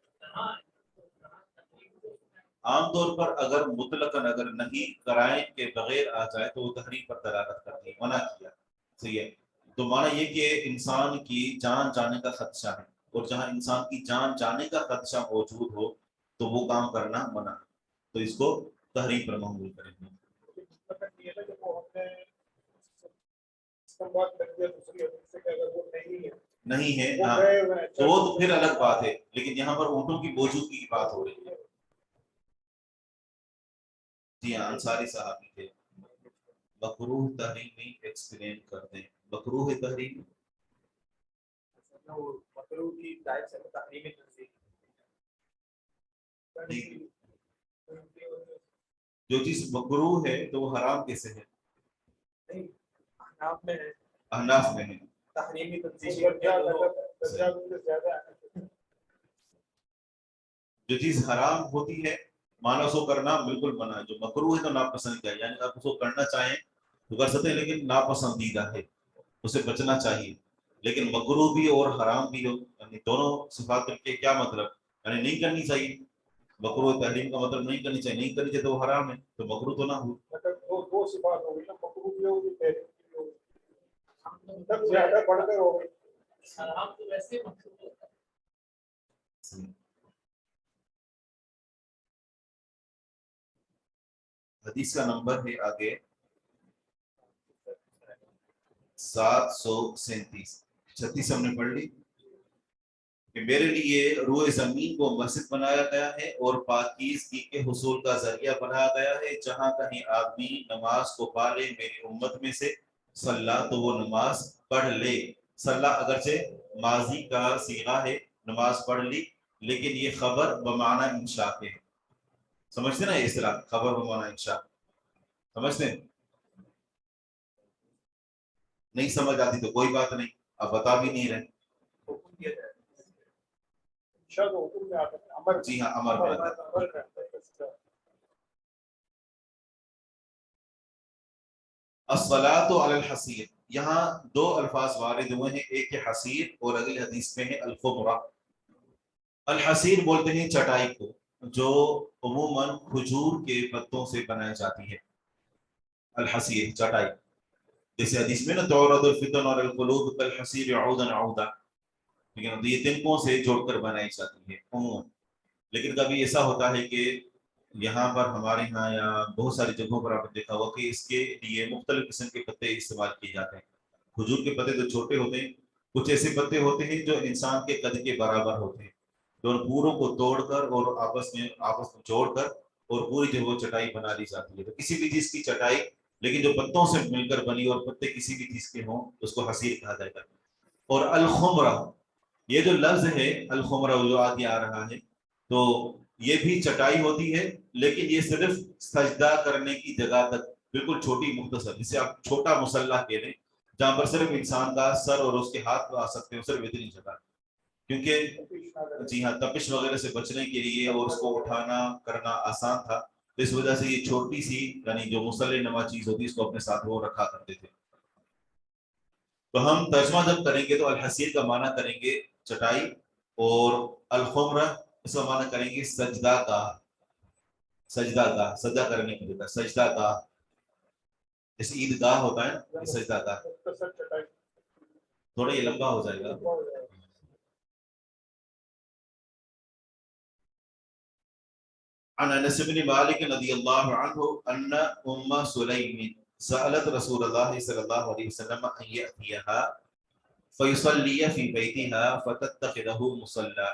عام طور پر اگر مطلقاً اگر نہیں کرائیں کے بغیر آ جائے تو وہ تحریم پر دلالت کرتی ہے، منع کیا. صحیح ہے. تو معنی یہ کہ انسان کی جان جانے کا خدشہ ہے، اور جہاں انسان کی جان جانے کا خدشہ موجود ہو تو وہ کام کرنا منع ہے، تو اس کو تحریم پر محمول کریں گے. مطلب یہ ہے کہ وہ ہم نے استعمال کر دیا دوسری حدیث سے کہ اگر وہ نہیں ہے نہیں ہے وہ ہاں گئے ہوئے ہیں تو وہ تو پھر الگ بات ہے، لیکن یہاں پر اونٹوں کی موجودگی کی بات ہو رہی ہے. جی ہاں انصاری صاحب تھے. مکروہ تحریمی ایکسپلین کر دیں. مکروہ تحریم مکروہ کی ٹائپ سے تحریمی تنظیم جو چیز مکروہ ہے تو وہ حرام کیسے ہے؟ نہیں احناف میں ہے، احناف میں ہے. تحریمی تنظیم زیادہ جو چیز حرام ہوتی ہے مانا اس کو کرنا بالکل منع ہے. جو مکروہ ہے تو ناپسند کیا، یعنی آپ اس کو کرنا چاہیں تو کر سکتے ہیں لیکن ناپسندیدہ ہے، اسے بچنا چاہیے. لیکن مکروہ بھی اور حرام بھی ہو، یعنی دونوں صفات کے کیا مطلب، یعنی نہیں کرنی چاہیے. مکروہ تحریم کا مطلب نہیں کرنی چاہیے، نہیں کرنی چاہیے تو وہ حرام ہے، تو مکروہ تو نہ ہو. مطلب دو صفات ہو گئی نا، مکروہ بھی ہوگی تحریم بھی ہوگی، مطلب زیادہ بڑھ کر ہو گئی. حرام تو ویسے مکروہ ہوتا ہے. حدیث کا نمبر ہے آگے 737. 36 ہم نے پڑھ لی کہ میرے لیے روئے زمین کو مسجد بنایا گیا ہے اور پاکیزگی کے حصول کا ذریعہ بنایا گیا ہے. جہاں کہیں آدمی نماز کو پا لے میری امت میں سے صلاح تو وہ نماز پڑھ لے. صلاح اگرچہ ماضی کا صیغہ ہے، نماز پڑھ لی، لیکن یہ خبر بمعنی انشاء ہے. سمجھتے نا یہ اصطلاح خبر بمعنی انشاء، سمجھتے ہیں؟ نہیں سمجھ آتی تو کوئی بات نہیں، اب بتا بھی نہیں رہے. حکم دیا جائے شاید حکم میں آتا ہے امر. جی ہاں امر میں آتا ہے. الصلاۃ علی الحصیر، یہاں دو الفاظ وارد ہوئے ہیں، ایک ہے حصیر اور اگلی حدیث میں ہے الخمرہ. الحصیر بولتے ہیں چٹائی کو جو عموماً کھجور کے پتوں سے بنائی جاتی ہے. الحصیر چٹائی، جیسے حدیث میں نا تعرض الفتن اور القلوب کالحصیر عودا عودا، لیکن یہ تنکوں سے جوڑ کر بنائی جاتی ہے عموماً. لیکن کبھی ایسا ہوتا ہے کہ یہاں پر ہمارے یہاں یا بہت ساری جگہوں پر آپ نے دیکھا ہوا کہ اس کے لیے مختلف قسم کے پتے استعمال کیے جاتے ہیں. کھجور کے پتے تو چھوٹے ہوتے ہیں، کچھ ایسے پتے ہوتے ہیں جو انسان کے قد کے برابر ہوتے ہیں، تو ان پوروں کو توڑ کر اور آپس میں جوڑ کر اور پوری جو وہ چٹائی بنا لی جاتی ہے. تو کسی بھی چیز کی چٹائی لیکن جو پتوں سے مل کر بنی اور پتے کسی بھی چیز کے ہوں اس کو حصیر کہا جائے گا. اور الخمرہ، یہ جو لفظ ہے الخمرہ جو آگے آ رہا ہے، تو یہ بھی چٹائی ہوتی ہے لیکن یہ صرف سجدہ کرنے کی جگہ تک بالکل چھوٹی مختصر، جسے آپ چھوٹا مصلی کہہ لیں، جہاں پر صرف انسان کا سر اور اس کے ہاتھ آ سکتے ہیں، صرف اتنی جگہ. کیونکہ جی ہاں تپش وغیرہ سے بچنے کے لیے اور اس کو اٹھانا کرنا آسان تھا، تو اس وجہ سے یہ چھوٹی سی یعنی جو مصلی نما چیز ہوتی ہے اس کو اپنے ساتھ وہ رکھا کرتے تھے. تو ہم ترجمہ جب کریں گے تو الحصیر کا معنی کریں گے چٹائی، اور الخمرہ اس کا معنی کریں گے سجدہ گاہ. سجدہ گاہ سجدہ کرنے کی جگہ، سجدہ گاہ جیسے عید گاہ ہوتا ہے نا، یہ سجدہ گاہ. تھوڑا یہ لمبا ہو جائے گا. عن انس بن مالک رضی اللہ عنہ ان ام سلیم سألت رسول اللہ صلی اللہ علیہ وسلم ان یأتیها فیصلی فی بیتها فتتخذه مصلی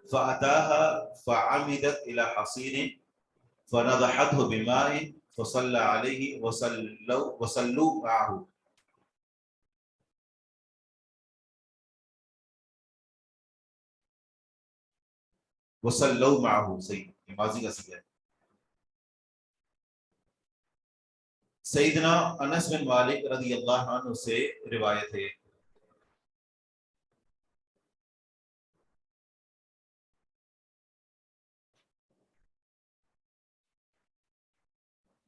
فأتاها فعمدت الى حصیر فنضحته بماء فصلى عليه وصلوا معه. وصلوا معه صحیح ماضی کا صیغہ ہے. سیدنا انس بن مالک رضی اللہ عنہ سے روایت ہے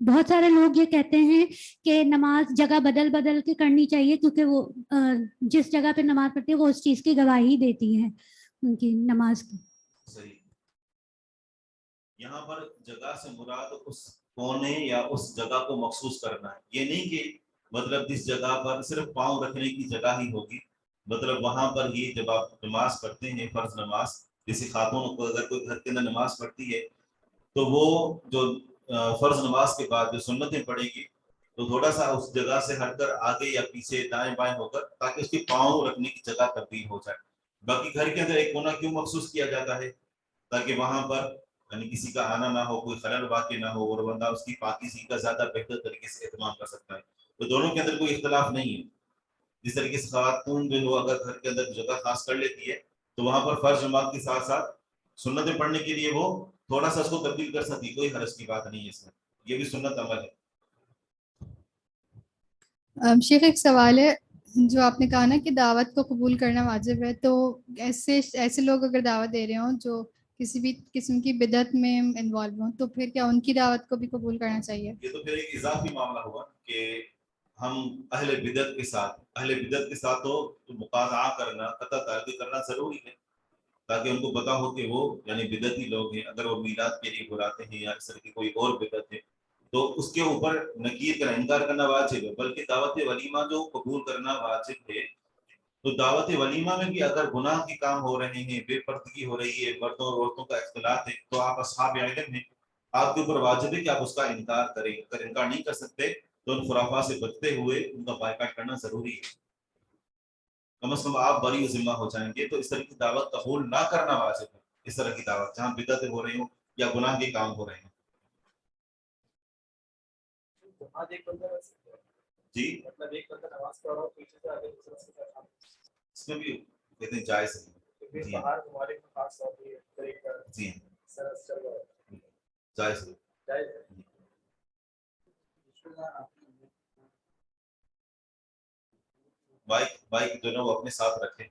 بہت سارے لوگ یہ کہتے ہیں کہ نماز جگہ بدل بدل کے کرنی چاہیے کیونکہ وہ جس جگہ پہ نماز پڑھتی ہے وہ اس چیز کی گواہی دیتی ہے ان کی نماز کی. صحیح. یہاں پر جگہ سے مراد اس کونے یا اس جگہ کو مخصوص کرنا ہے. یہ نہیں کہ مطلب جس جگہ پر صرف پاؤں رکھنے کی جگہ ہی ہوگی, مطلب وہاں پر ہی جب آپ نماز پڑھتے ہیں فرض نماز, جیسے خاتون کو اگر کوئی گھر کے اندر نماز پڑھتی ہے تو وہ جو فرض نماز کے بعد جو سنتیں پڑھے گی تو تھوڑا سا اس جگہ سے ہٹ کر آگے یا پیچھے دائیں بائیں ہو کر, تاکہ اس کے پاؤں رکھنے کی جگہ تبدیل ہو جائے. باقی گھر کے اندر ایک کونا کیوں مخصوص کیا جاتا ہے؟ تاکہ وہاں پر یعنی کسی کا آنا نہ ہو, کوئی خلل واقع نہ ہو, اور بندہ اس کی پاکیزگی کا زیادہ بہتر طریقے سے اہتمام کر سکتا ہے. تو دونوں کے اندر کوئی اختلاف نہیں ہے. جس طریقے سے خواتون جو ہے اگر گھر کے اندر جگہ خاص کر لیتی ہے تو وہاں پر فرض نماز کے ساتھ ساتھ سنتیں پڑھنے کے لیے وہ تھوڑا سا اس کو تبدیل کر سکتی, کوئی حرج کی بات نہیں ہے اس میں, یہ بھی سنت عمل ہے. شیخ ایک سوال ہے, جو آپ نے کہا نا کہ دعوت کو قبول کرنا واجب ہے, تو ایسے لوگ اگر دعوت دے رہے ہوں جو کسی بھی قسم کی بدعت میں انوالو ہوں, تو پھر کیا ان کی دعوت کو بھی قبول کرنا چاہیے؟ یہ تو پھر ایک اضافی معاملہ ہوا کہ ہم اہل بدعت کے ساتھ تو مقاطعہ کرنا, قطع تعلق کرنا ضروری ہے, تاکہ ان کو پتا ہو کہ وہ یعنی بدعتی لوگ ہیں. اگر وہ میلاد کے لیے بلاتے ہیں یا اس طرح کی کوئی اور بدعت ہے تو اس کے اوپر نکیر کرنا, انکار کرنا واجب ہے. بلکہ دعوت ولیمہ جو قبول کرنا واجب ہے, تو دعوت ولیمہ میں بھی اگر گناہ کے کام ہو رہے ہیں, بے پردگی ہو رہی ہے, مردوں اور عورتوں کا اختلاط ہے, تو آپ اصحاب علم ہیں, آپ کے اوپر واجب ہے کہ آپ اس کا انکار کریں. اگر انکار نہیں کر سکتے تو ان خرافات سے بچتے ہوئے ان کا بائیکاٹ کرنا ضروری ہے. کم از کم آپ بری و ذمہ ہو جائیں گے. تو اس طرح کی دعوت قبول نہ کرنا واجب ہے, اس طرح کی دعوت جہاں بدعتیں ہو رہی ہوں یا گناہ کے کام ہو رہے ہیں. جی مطلب ایک بندہ نماز پڑھ رہا ہو پیچھے سے آگے دوسرا سے کرنا, اس میں بھی کہتے ہیں جائز ہے. جی باہر ہمارے خاص ہوتی ہے طریقہ جی سرس چل رہا ہے, جائز ہے. جائز ہے. بائک جو ہے وہ اپنے ساتھ رکھیں.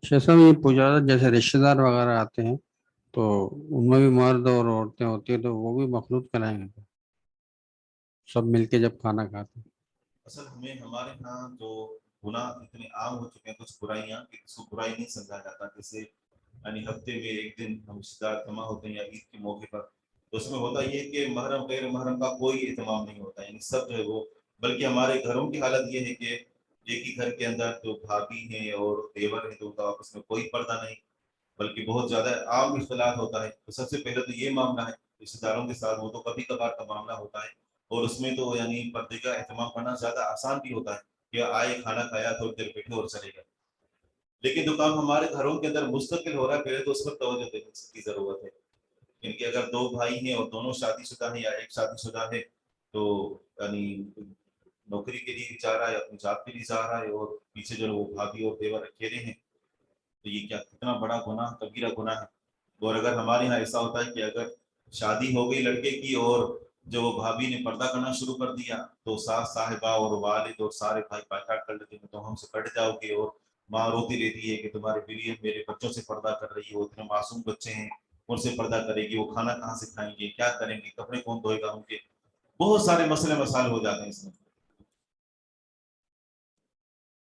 جیسا میں پوچھ رہا تھا, جیسے رشتے دار وغیرہ آتے ہیں تو ان میں بھی مرد اور عورتیں ہوتی ہیں, تو وہ بھی مخلوط کرائیں گے سب مل کے جب کھانا کھاتے ہیں؟ اصل ہمارے ہاں جو گناہ اتنے عام ہو چکے ہیں, کچھ برائیاں کہ اس کو برائی نہیں سمجھا جاتا. جیسے یعنی ہفتے میں ایک دن ہم رشتے دار جمع ہوتے ہیں یا عید کے موقع پر, تو اس میں ہوتا یہ کہ محرم غیر محرم کا کوئی اہتمام نہیں ہوتا, یعنی سب جو ہے وہ, بلکہ ہمارے گھروں کی حالت یہ ہے کہ ایک ہی گھر کے اندر جو بھابھی ہیں اور دیور ہیں تو ان کا آپس میں کوئی پردہ نہیں, بلکہ بہت زیادہ عام اختلاط ہوتا ہے. تو سب سے پہلے تو یہ معاملہ ہے رشتے داروں کے ساتھ, وہ تو کبھی کبھار کا معاملہ ہوتا ہے, اور اس میں تو یعنی پردے کا اہتمام کرنا زیادہ آسان بھی ہوتا ہے کہ آئے کھانا کھایا تھوڑی دیر بیٹھے اور چلے گئے. لیکن جو کام ہمارے گھروں کے اندر مستقل ہو رہا ہے پہلے تو اس پر توجہ دینے کی ضرورت ہے. کیونکہ اگر دو بھائی ہیں اور دونوں شادی شدہ ہیں یا ایک شادی شدہ ہے, تو یعنی نوکری کے لیے جا رہا ہے, اپنی جاب کے لیے جا رہا ہے, اور پیچھے جو وہ بھابھی اور دیور اکیلے ہیں, تو یہ کیا کتنا بڑا گناہ, کبیرہ گناہ ہے. اور اگر ہمارے یہاں ایسا ہوتا ہے کہ اگر شادی ہو گئی لڑکے کی اور جو وہ بھابھی نے پردہ کرنا شروع کر دیا, تو ساس صاحبہ اور والد اور سارے بھائی بائیکاٹ کر لیتے ہیں, تو ہم سے کٹ جاؤ گے. اور ماں روتی رہتی ہے کہ تمہاری بیوی میرے بچوں سے پردہ کر رہی ہے, وہ اتنے معصوم بچے ہیں, ان سے پردہ کرے گی, وہ کھانا کہاں سے کھائیں گے, کیا کریں گے, کپڑے کون دھوئے گا ان کے, بہت سارے مسئلے مسائل ہو جاتے ہیں اس میں.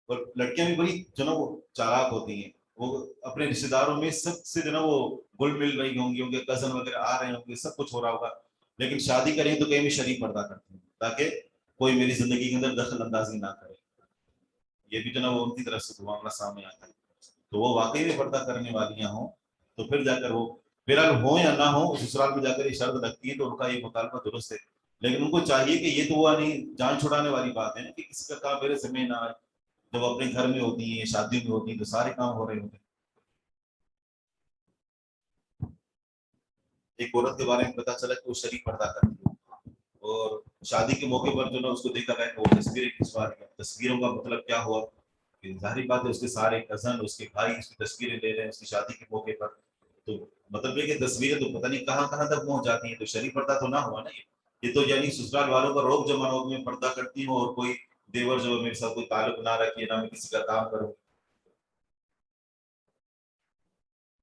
اور لڑکیاں بھی بڑی جو نا وہ چالاک ہوتی ہیں, وہ اپنے رشتے داروں میں سب سے جو نا وہ گل مل رہی ہوں گی, ان کے کزن وغیرہ آ رہے ہوں گے, سب کچھ ہو رہا ہوگا, لیکن شادی کریں تو کہیں بھی شریف پردہ کرتے ہیں تاکہ کوئی میری زندگی کے اندر دخل اندازی نہ کرے. یہ بھی جو نا وہ ان کی طرف سے معاملہ سامنے آتا ہے. تو وہ واقعی میں پردہ کرنے والیاں ہوں تو پھر جا کر وہ بہرحال ہوں یا نہ ہوں, سسرال میں جا کر یہ شرط لگتی ہے تو ان کا یہ مطالبہ درست ہے. لیکن ان کو چاہیے کہ یہ تو وہ یعنی جان چھڑانے والی بات ہے نا کہ کسی کا کام میرے ذمہ نہ آئے. جب اپنے گھر میں ہوتی ہیں, شادی میں ہوتی ہیں, تو سارے کام ہو رہے ہوتے ہیں. ایک عورت کے بارے میں پتا چلا کہ وہ شریف پردہ کرتی ہے, اور شادی کے موقع پر جو نا اس کو دیکھا گیا کہ وہ تصویریں کھنچوا رہی ہیں. تصویروں کا مطلب کیا ہوا کہ ظاہری بات ہے اس کے سارے کزن, اس کے بھائی اس کی تصویریں لے رہے ہیں اس کی شادی کے موقع پر. تو مطلب یہ کہ تصویریں تو پتہ نہیں کہاں کہاں تک پہنچ جاتی ہیں. تو شریف پردہ تو نہ ہوا نا یہ تو یعنی سسرال والوں کا روک جمانوت میں پردہ کرتی ہوں, اور کوئی دیور جو میرے ساتھ کوئی تعلق نہ رکھے, نہ میں کسی کا کام کروں.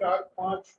4-5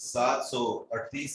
738।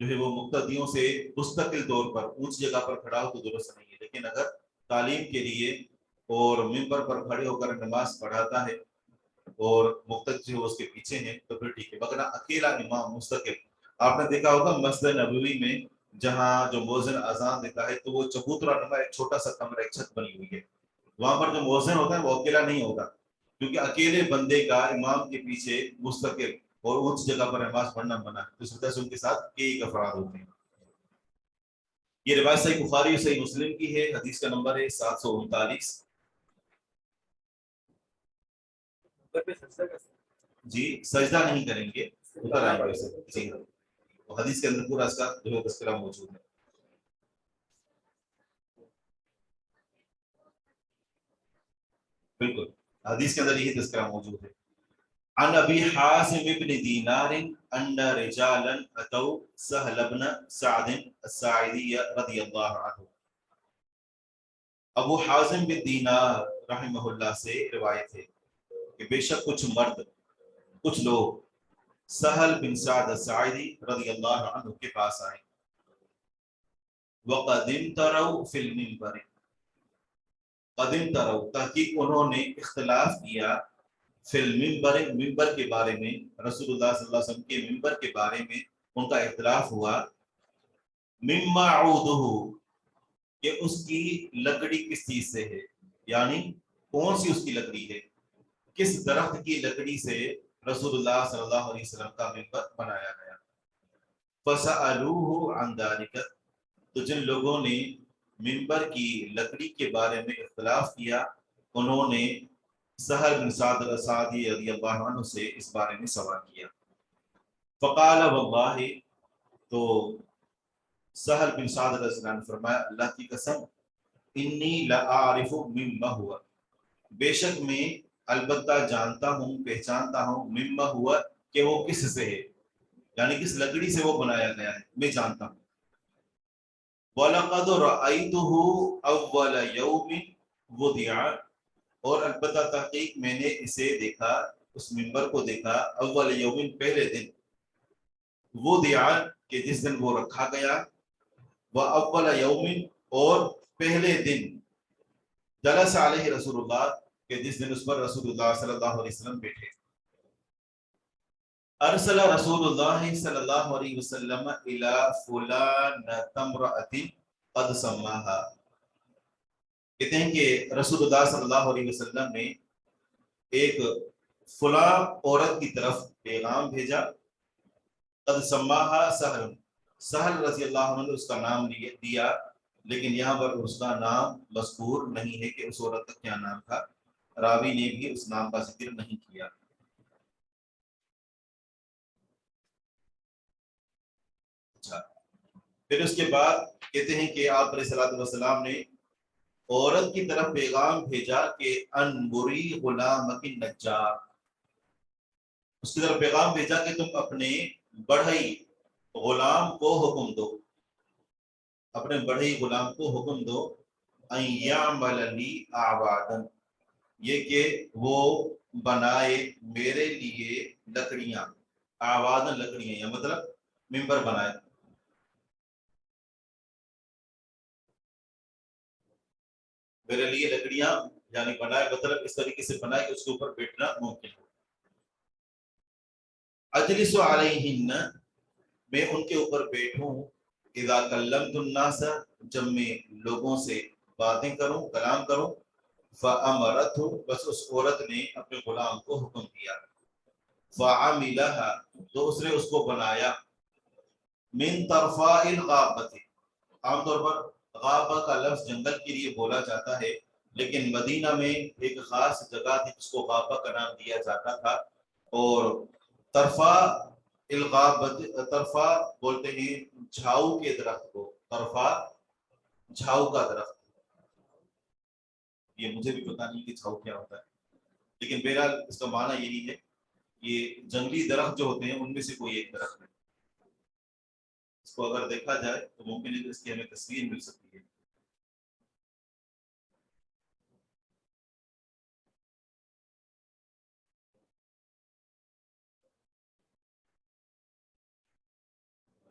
جو ہے وہ مقتدیوں سے مستقل طور پر اونچی جگہ پر کھڑا ہو تو درست نہیں ہے، لیکن اگر تعلیم کے لیے اور ممبر پر کھڑے ہو کر نماز پڑھاتا ہے اور مقتدی جو اس کے پیچھے ہیں تو پھر ٹھیک ہے، مگر اکیلا امام مستقل. آپ نے دیکھا ہوگا مسجد نبوی میں جہاں جو مؤذن اذان دیتا ہے تو وہ چبوترا نما ایک چھوٹا سا کمرہ، ایک چھت بنی ہوئی ہے، وہاں پر جو مؤذن ہوتا ہے وہ اکیلا نہیں ہوتا، کیونکہ اکیلے بندے کا امام کے پیچھے مستقل اور اونچی جگہ پر نماز پڑھنا منع ہے، اس وجہ سے ان کے ساتھ کئی افراد ہوتے ہیں. یہ روایت صحیح بخاری اور صحیح مسلم کی ہے، حدیث کا نمبر ہے 739. جی سجدہ نہیں کریں گے، اتر آئیں گے اسے. جی ہاں، حدیث کے اندر پورا اس کا جو ہے تذکرہ موجود ہے. بالکل حدیث کے اندر یہی تذکرہ موجود ہے. عن ابي حازم بن دينار ان رجالا اتوا سهل بن سعد الساعدي رضي الله عنه. ابو حازم بن دینار رحمہ اللہ سے روایت ہے کہ بے شک کچھ مرد، کچھ لوگ سہل بن سعد الساعدی رضی اللہ عنہ کے پاس آئے. وقد امتروا فی المنبر، قدم تروا تحقیق انہوں نے اختلاف کیا، فی المنبر منبر کے بارے میں، رسول اللہ صلی اللہ علیہ وسلم کے منبر کے بارے میں ان کا اختلاف ہوا. مما عودہ، کہ اس کی لکڑی کس چیز سے ہے، یعنی کون سی اس کی لکڑی ہے، کس درخت کی لکڑی سے رسول اللہ صلی اللہ علیہ وسلم کا منبر بنایا گیا. فسألوہ عن ذلک، تو جن لوگوں نے منبر کی لکڑی کے بارے میں اختلاف کیا انہوں نے سہل بن سعد الساعدی رضی اللہ عنہ سے اس بارے میں سوال کیا. فقال واللہ، تو سہل بن سعد علیہ السلام نے فرمایا اللہ کی قسم، انی لأعرف مما ہوا، بے شک میں البتہ جانتا ہوں، پہچانتا ہوں، مما ہوا کہ وہ کس سے ہے، یعنی کس لکڑی سے وہ بنایا گیا ہے، میں جانتا ہوں. وَلَقَدْ رَأَيْتُهُ أَوَّلَ يَوْمٍ وُضِعَ، اور البتہ تحقیق میں نے اسے دیکھا، اس منبر کو دیکھا، اول یومن پہلے دن، وُضِعَ کہ جس دن وہ رکھا گیا، وَأَوَّلَ يَوْمٍ اور پہلے دن، جلس علیہ رسول اللہ کہ جس دن اس پر رسول اللہ صلی اللہ علیہ وسلم بیٹھے. ارسل رسول اللہ صلی اللہ علیہ وسلم الى فلانۃ امرأۃ قد سماها، کہتے ہیں کہ رسول اللہ صلی اللہ علیہ وسلم نے ایک فلاں عورت کی طرف پیغام بھیجا. قد سماها سہل، سہل رضی اللہ عنہ نے اس کا نام دیا، لیکن یہاں پر اس کا نام مذکور نہیں ہے کہ اس عورت کا کیا نام تھا، راوی نے بھی اس نام کا ذکر نہیں کیا. اچھا، پھر اس کے بعد کہتے ہیں کہ آپ علیہ الصلوۃ والسلام نے عورت کی طرف پیغام بھیجا کہ انبری غلامک النجار، اس کی طرف پیغام بھیجا کہ تم اپنے بڑھئی غلام کو حکم دو، اپنے بڑھئی غلام کو حکم دو، ان یعمل لی اعوادا، یہ کہ وہ بنائے میرے لیے لکڑیاں، اعوادا لکڑیاں، یا مطلب منبر بنائے. میرے لیے لکڑیاں یعنی بنائے، مطلب اس طریقے سے بنائے کہ اس کے اوپر بیٹھنا ممکن ہو. اجلس علیہن، میں ان کے اوپر بیٹھوں، اذا کلمت الناس، جب میں لوگوں سے باتیں کروں، کلام کروں. فامرتہ، بس اس عورت نے اپنے غلام کو حکم دیا. فعملها، تو اس نے اس کو بنایا. من طرفاء الغابۃ، عام طور پر غابہ کا لفظ جنگل کے لیے بولا جاتا ہے، لیکن مدینہ میں ایک خاص جگہ تھی جس کو غابہ کا نام دیا جاتا تھا، اور طرفا الغابۃ، طرفا بولتے ہیں جھاؤ کے درخت کو، طرفا جھاؤ کا درخت. یہ مجھے بھی پتہ نہیں کہ جھاؤ کیا ہوتا ہے، لیکن بہرحال اس کا معنی یہی ہے، یہ جنگلی درخت جو ہوتے ہیں ان میں سے کوئی ایک درخت ہے. اس کو اگر دیکھا جائے تو ممکن ہے کہ اس کی ہمیں تصویر مل سکتی ہے.